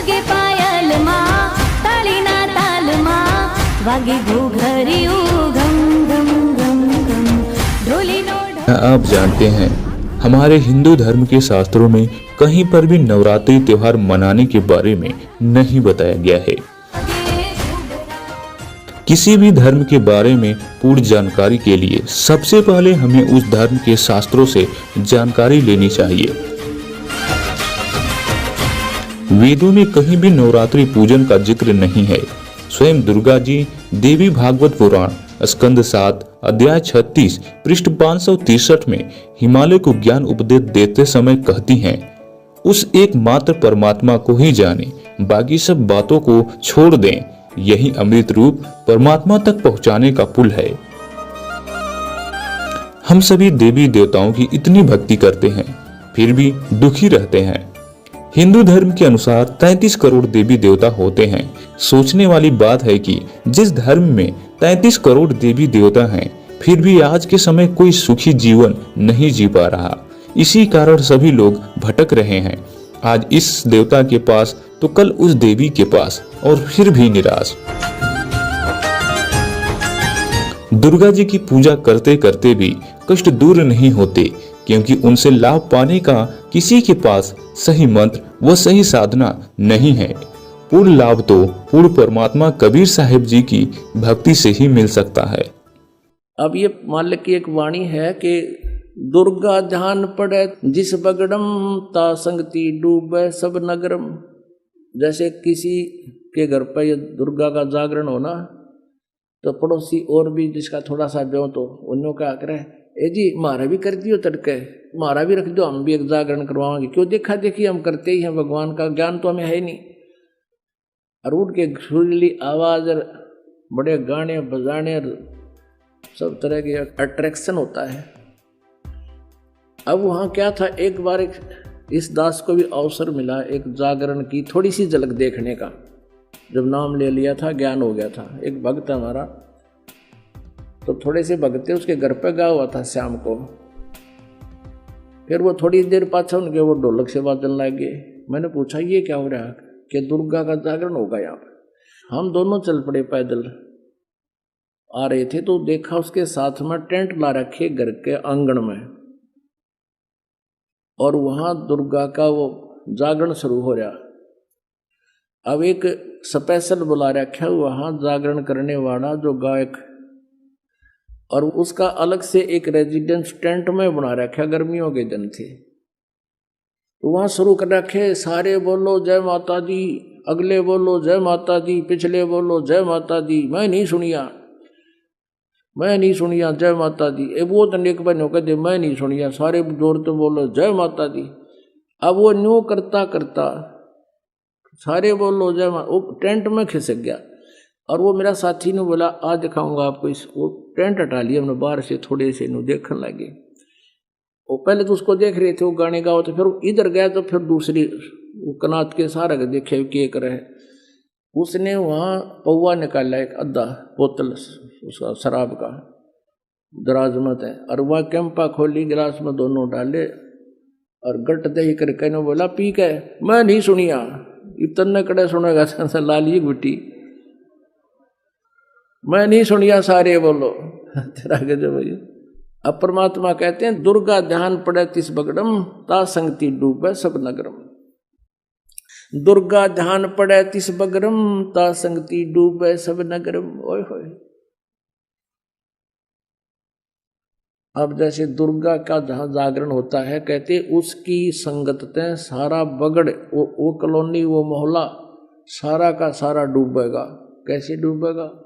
वागे पायल माँ तालीना ताल माँ वागे घोघरियो घम घम घम घम ढोली नो आप जानते हैं हमारे हिंदू धर्म के शास्त्रों में कहीं पर भी नवरात्रि त्योहार मनाने के बारे में नहीं बताया गया है। किसी भी धर्म के बारे में पूर्ण जानकारी के लिए सबसे पहले हमें उस धर्म के शास्त्रों से जानकारी लेनी चाहिए। वेदों में कहीं भी नवरात्रि पूजन का जिक्र नहीं है। स्वयं दुर्गा जी देवी भागवत पुराण स्कंद 7 अध्याय 36 पृष्ठ 563 में हिमालय को ज्ञान उपदेश देते समय कहती हैं, उस एकमात्र परमात्मा को ही जाने, बाकी सब बातों को छोड़ दें। यही अमृत रूप परमात्मा तक पहुंचाने का पुल है। हम सभी देवी देवताओं की इतनी भक्ति करते हैं, फिर भी दुखी रहते हैं। हिंदू धर्म के अनुसार 33 करोड़ देवी देवता होते हैं। सोचने वाली बात है कि जिस धर्म में 33 करोड़ देवी देवता हैं, फिर भी आज के समय कोई सुखी जीवन नहीं जी पा रहा। इसी कारण सभी लोग भटक रहे हैं। आज इस देवता के पास तो कल उस देवी के पास, और फिर भी निराश। दुर्गा जी की पूजा करते करते भी कष्ट दूर नहीं होते, क्योंकि उनसे लाभ पाने का किसी के पास सही मंत्र व सही साधना नहीं है। पूर्ण लाभ तो पूर्ण परमात्मा कबीर साहिब जी की भक्ति से ही मिल सकता है। अब ये मालिक की एक वाणी है कि दुर्गा ध्यान पड़े जिस बगड़म ता संगति डूबे सब नगरम। जैसे किसी के घर पर ये दुर्गा का जागरण होना, तो पड़ोसी और भी जिसका थोड़ा सा जो तो उन्होंने क्या करे, ए जी हमारा भी कर दियो तड़के, हमारा भी रख दो, हम भी एक जागरण करवाएंगे। क्यों देखा देखी हम करते ही हैं, भगवान का ज्ञान तो हमें है ही नहीं। और उठ के सुरीली आवाज और बड़े गाने बजाने सब तरह के अट्रैक्शन होता है। अब वहाँ क्या था, एक बार इस दास को भी अवसर मिला एक जागरण की थोड़ी सी झलक देखने का। जब नाम ले लिया था, ज्ञान हो गया था। एक भक्त हमारा, तो थोड़े से भगते उसके घर पे गा हुआ था शाम को। फिर वो थोड़ी देर पाछा उनके वो ढोलक से बाजन लग गए। मैंने पूछा ये क्या हो रहा है, कि दुर्गा का जागरण होगा यहाँ पर। हम दोनों चल पड़े, पैदल आ रहे थे, तो देखा उसके साथ में टेंट ला रखे घर के आंगन में, और वहां दुर्गा का वो जागरण शुरू हो रहा। अब एक स्पेशल बुला रखा वहां जागरण करने वाला जो गायक, और उसका अलग से एक रेजिडेंस टेंट में बना रखा। गर्मियों के दिन थे, तो वहां शुरू कर रखे, सारे बोलो जय माता दी, अगले बोलो जय माता दी, पिछले बोलो जय माता दी। मैं नहीं सुनिया जय माता दी। वो तो नेक बनो कहते मैं नहीं सुनिया, सारे जोर तो बोलो जय माता दी। अब वो न्यू करता करता सारे बोलो जय माता, वो टेंट में खिसक गया। और वो मेरा साथी ने बोला आज दिखाऊंगा आपको इस, वो टेंट हटा लिया हमने बाहर से, थोड़े से नु देखने लगे। वो पहले तो उसको देख रहे थे वो गाने गाओ, तो फिर इधर गया, तो फिर दूसरी कनात के सारा देखे के करे। उसने वहाँ पौवा निकाला, एक आधा बोतल उसका शराब का दराज मत है, और वह कैंपा खोली, गिलास में दोनों डाले और गट दही करके ने बोला पी के। मैं नहीं सुनिया, इतने कड़े सुनेगा लाली गुटी, मैं नहीं सुनिया, सारे बोलो तेरा गजब है। अब परमात्मा कहते हैं दुर्गा ध्यान पड़े तिस बगड़म ता संगति डूबे सब नगरम। दुर्गा ध्यान पड़े तिस बगरम ता संगति डूबे सब नगरम। ओए होए। अब जैसे दुर्गा का जहां जागरण होता है, कहते उसकी संगतते सारा बगड़, वो कॉलोनी, वो मोहल्ला सारा का सारा डूबेगा। कैसे डूबेगा?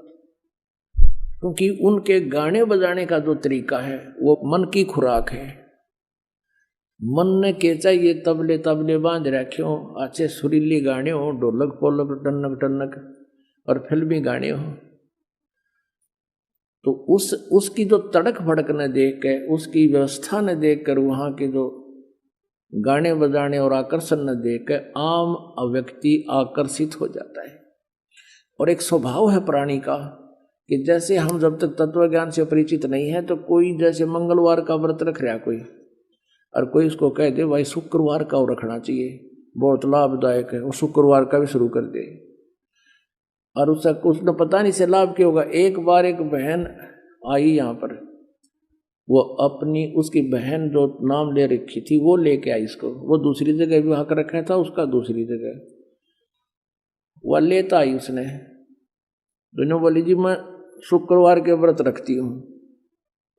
क्योंकि उनके गाने बजाने का जो तरीका है वो मन की खुराक है। मन ने के चाहिए तबले तबले बांध रखे हो, अच्छे सुरीली गाने हो, ढोलक पोलक टनक टनक, और फिल्मी गाने हो, तो उसकी जो तड़क भड़क न देख के, उसकी व्यवस्था न देख कर, वहाँ के जो गाने बजाने और आकर्षण न देख के आम व्यक्ति आकर्षित हो जाता है। और एक स्वभाव है प्राणी का कि जैसे हम जब तक तत्व ज्ञान से परिचित नहीं है, तो कोई जैसे मंगलवार का व्रत रख रहा कोई, और कोई इसको कह दे भाई शुक्रवार का रखना चाहिए, बहुत लाभदायक है, वो शुक्रवार का भी शुरू कर दे। और उसने पता नहीं से लाभ क्या होगा। एक बार एक बहन आई यहाँ पर, वो अपनी उसकी बहन जो नाम ले रखी थी वो लेके आई इसको। वो दूसरी जगह भी हक रखा था उसका, दूसरी जगह वह लेता आई उसने। दोनों बोली जी मैं शुक्रवार के व्रत रखती हूँ।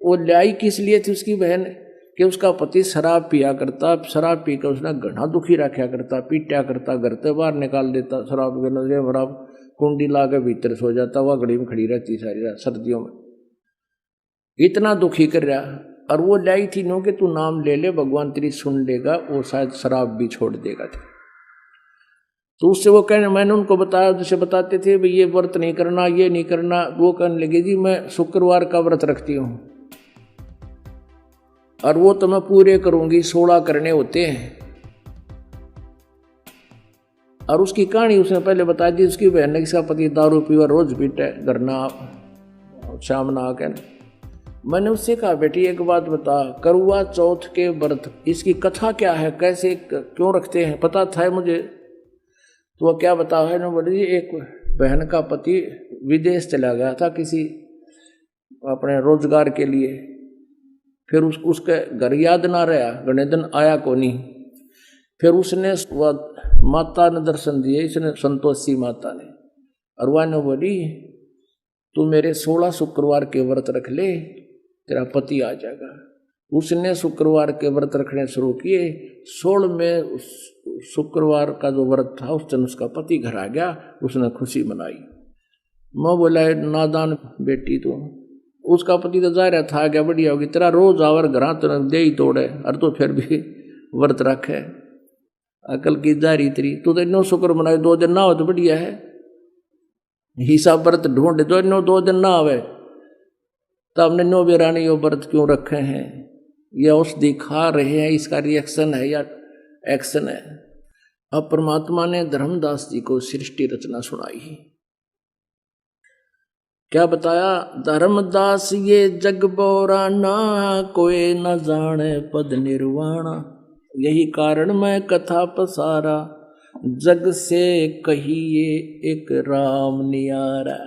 वो लाई किस लिए थी उसकी बहन कि उसका पति शराब पिया करता, शराब पीकर उसने घना दुखी रखा करता, पीटा करता, घर से बाहर निकाल देता, शराब के नजर शराब कुंडी ला के भीतर सो जाता, वह घड़ी में खड़ी रहती सारी रात सर्दियों में, इतना दुखी कर रहा। और वो लाई थी नो कि तू नाम ले ले, भगवान तेरी सुन लेगा, वो शायद शराब भी छोड़ देगा। तो उससे वो कहने, मैंने उनको बताया, जैसे बताते थे भाई ये व्रत नहीं करना, ये नहीं करना, वो कहने लगे जी मैं शुक्रवार का व्रत रखती हूँ और वो तो मैं पूरे करूंगी, 16 करने होते हैं। और उसकी कहानी उसने पहले बताई थी। उसकी बहन ने, इसका पति दारू पीवा रोज पीटे, घर ना शाम ना आके। मैंने उससे कहा बेटी एक बात बता, करवा चौथ के व्रत इसकी कथा क्या है, कैसे क्यों रखते हैं, पता था मुझे। तो वह क्या बता है ना, बोली जी एक बहन का पति विदेश चला गया था किसी अपने रोजगार के लिए, फिर उसके घर याद ना रहा, घने दिन आया को नहीं। फिर उसने माता ने दर्शन दिए, इसने संतोषी माता ने, और वह ने बोली तू मेरे 16 शुक्रवार के व्रत रख ले, तेरा पति आ जाएगा। उसने शुक्रवार के व्रत रखने शुरू किए। 16वें शुक्रवार का जो व्रत था उस दिन उसका पति घर आ गया, उसने खुशी मनाई। मैं बोला नादान बेटी तू, उसका पति तो जाहिर था क्या बढ़िया होगी, तेरा रोज आवर घर तो दे ही तोड़े, और तो फिर भी व्रत रखे, अकल की जारी तेरी, तू तो इनो शुक्र मनाए, 2 दिन ना हो तो बढ़िया है, हिसाब व्रत ढूंढे तो इनो 2 दिन ना आवे, तो हमने नो बेरानी वो व्रत क्यों रखे हैं, या औषधि खा रहे हैं, इसका रिएक्शन है या एक्शन है। अब परमात्मा ने धर्मदास जी को सृष्टि रचना सुनाई। क्या बताया, धर्मदास ये जग बोराना, कोई न जाने पद निर्वाणा, यही कारण मैं कथा पसारा, जग से कहिए एक राम नियारा।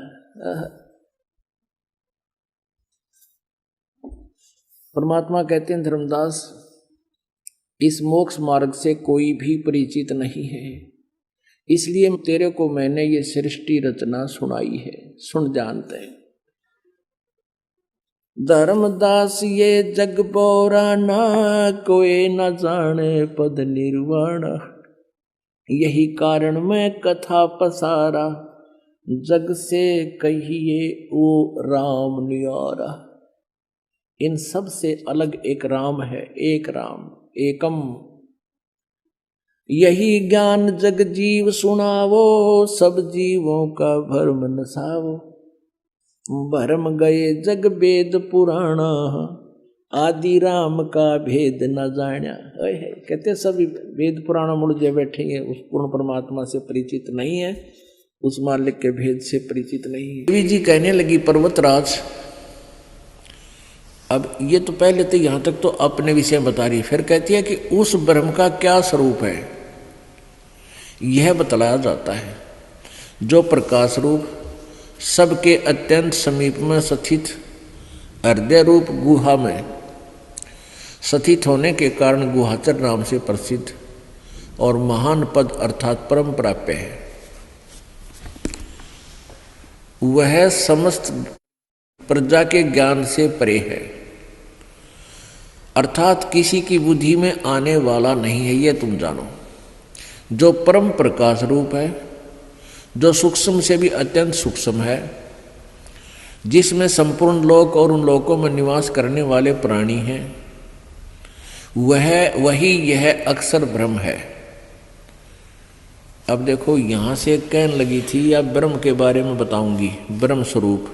परमात्मा कहते हैं धर्मदास इस मोक्ष मार्ग से कोई भी परिचित नहीं है, इसलिए तेरे को मैंने ये सृष्टि रचना सुनाई है, सुन जानते हैं। धर्मदास ये जग बोराना, कोई न जाने पद निर्वाणा, यही कारण मैं कथा पसारा, जग से कहिए वो राम नियारा। इन सब से अलग एक राम है, एक राम एकम। यही ज्ञान जग जीव सुनावो, सब जीवों का भरम नसावो, भरम गए जग वेद पुराणा, आदि राम का भेद न जाना। कहते सभी वेद पुराण मुझे बैठे हैं, उस पूर्ण परमात्मा से परिचित नहीं है, उस मालिक के भेद से परिचित नहीं है। देवी जी कहने लगी पर्वतराज, अब ये तो पहले तो यहाँ तक तो अपने विषय बता रही, फिर कहती है कि उस ब्रह्म का क्या स्वरूप है यह बतलाया जाता है, जो प्रकाश रूप सबके अत्यंत समीप में स्थित हृदय रूप गुहा में स्थित होने के कारण गुहाचर नाम से प्रसिद्ध और महान पद अर्थात परम प्राप्य है। वह समस्त प्रजा के ज्ञान से परे है, अर्थात किसी की बुद्धि में आने वाला नहीं है, ये तुम जानो। जो परम प्रकाश रूप है, जो सूक्ष्म से भी अत्यंत सूक्ष्म है, जिसमें संपूर्ण लोक और उन लोकों में निवास करने वाले प्राणी हैं, वही यह अक्षर ब्रह्म है। अब देखो यहाँ से कहने लगी थी या ब्रह्म के बारे में बताऊंगी, ब्रह्म स्वरूप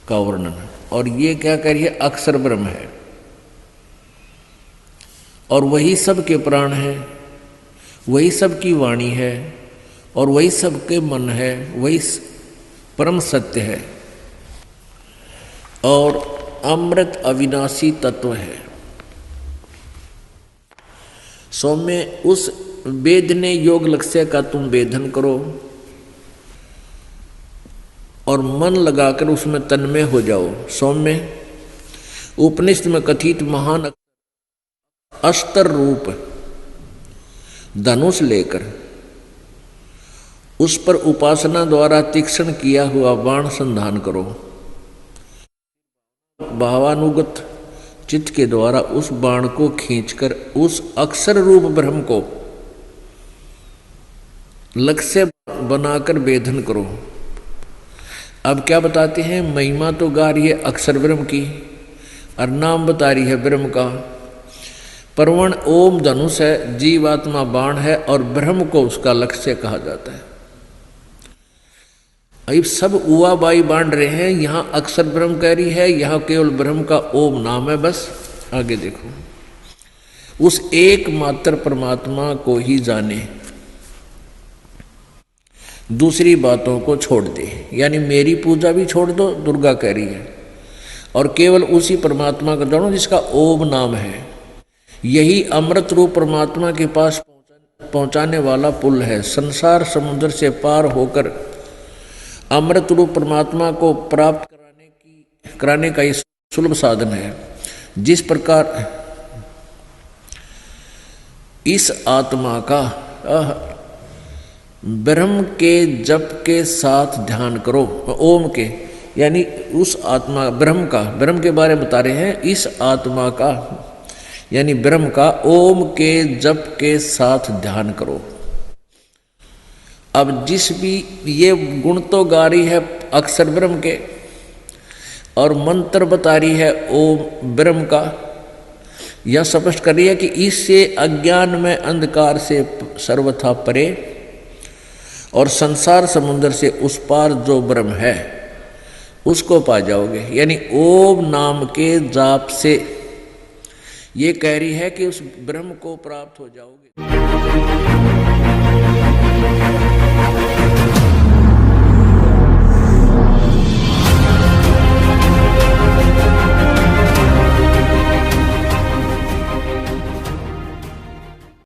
का वर्णन, और ये क्या कह रही है, अक्षर ब्रह्म है, और वही सबके प्राण है, वही सबकी वाणी है, और वही सबके मन है, वही परम सत्य है, और अमृत अविनाशी तत्व है। सौम्य उस वेदने योग लक्ष्य का तुम वेदन करो और मन लगाकर उसमें तन्मय हो जाओ। सौम्य उपनिषद में कथित महान अस्त्र रूप धनुष लेकर उस पर उपासना द्वारा तीक्ष्ण किया हुआ बाण संधान करो। भावानुगत चित्त के द्वारा उस बाण को खींचकर उस अक्षर रूप ब्रह्म को लक्ष्य बनाकर वेधन करो। अब क्या बताते हैं, महिमा तो गा रही है अक्षर ब्रह्म की और नाम बता रही है ब्रह्म का। परवण ओम धनुष है, जीवात्मा बाण है और ब्रह्म को उसका लक्ष्य कहा जाता है। अब सब उवा बाई बांट रहे हैं, यहाँ अक्षर ब्रह्म कह रही है, यहाँ केवल ब्रह्म का ओम नाम है। बस आगे देखो, उस एकमात्र परमात्मा को ही जाने, दूसरी बातों को छोड़ दे। यानी मेरी पूजा भी छोड़ दो, दुर्गा कह रही है, और केवल उसी परमात्मा को जानो जिसका ओम नाम है। यही अमृत रूप परमात्मा के पास पहुंचाने वाला पुल है। संसार समुद्र से पार होकर अमृत रूप परमात्मा को प्राप्त कराने का ये सुलभ साधन है। जिस प्रकार इस आत्मा का ब्रह्म के जप के साथ ध्यान करो, ओम के, यानी उस आत्मा ब्रह्म का, ब्रह्म के बारे में बता रहे हैं, इस आत्मा का यानी ब्रह्म का ओम के जप के साथ ध्यान करो। अब जिस भी ये गुण तो गा रही है अक्षर ब्रह्म के और मंत्र बता रही है ओम ब्रह्म का, यह स्पष्ट कर रही है कि इससे अज्ञान में अंधकार से सर्वथा परे और संसार समुद्र से उस पार जो ब्रह्म है उसको पा जाओगे। यानी ओम नाम के जाप से ये कह रही है कि उस ब्रह्म को प्राप्त हो जाओगे।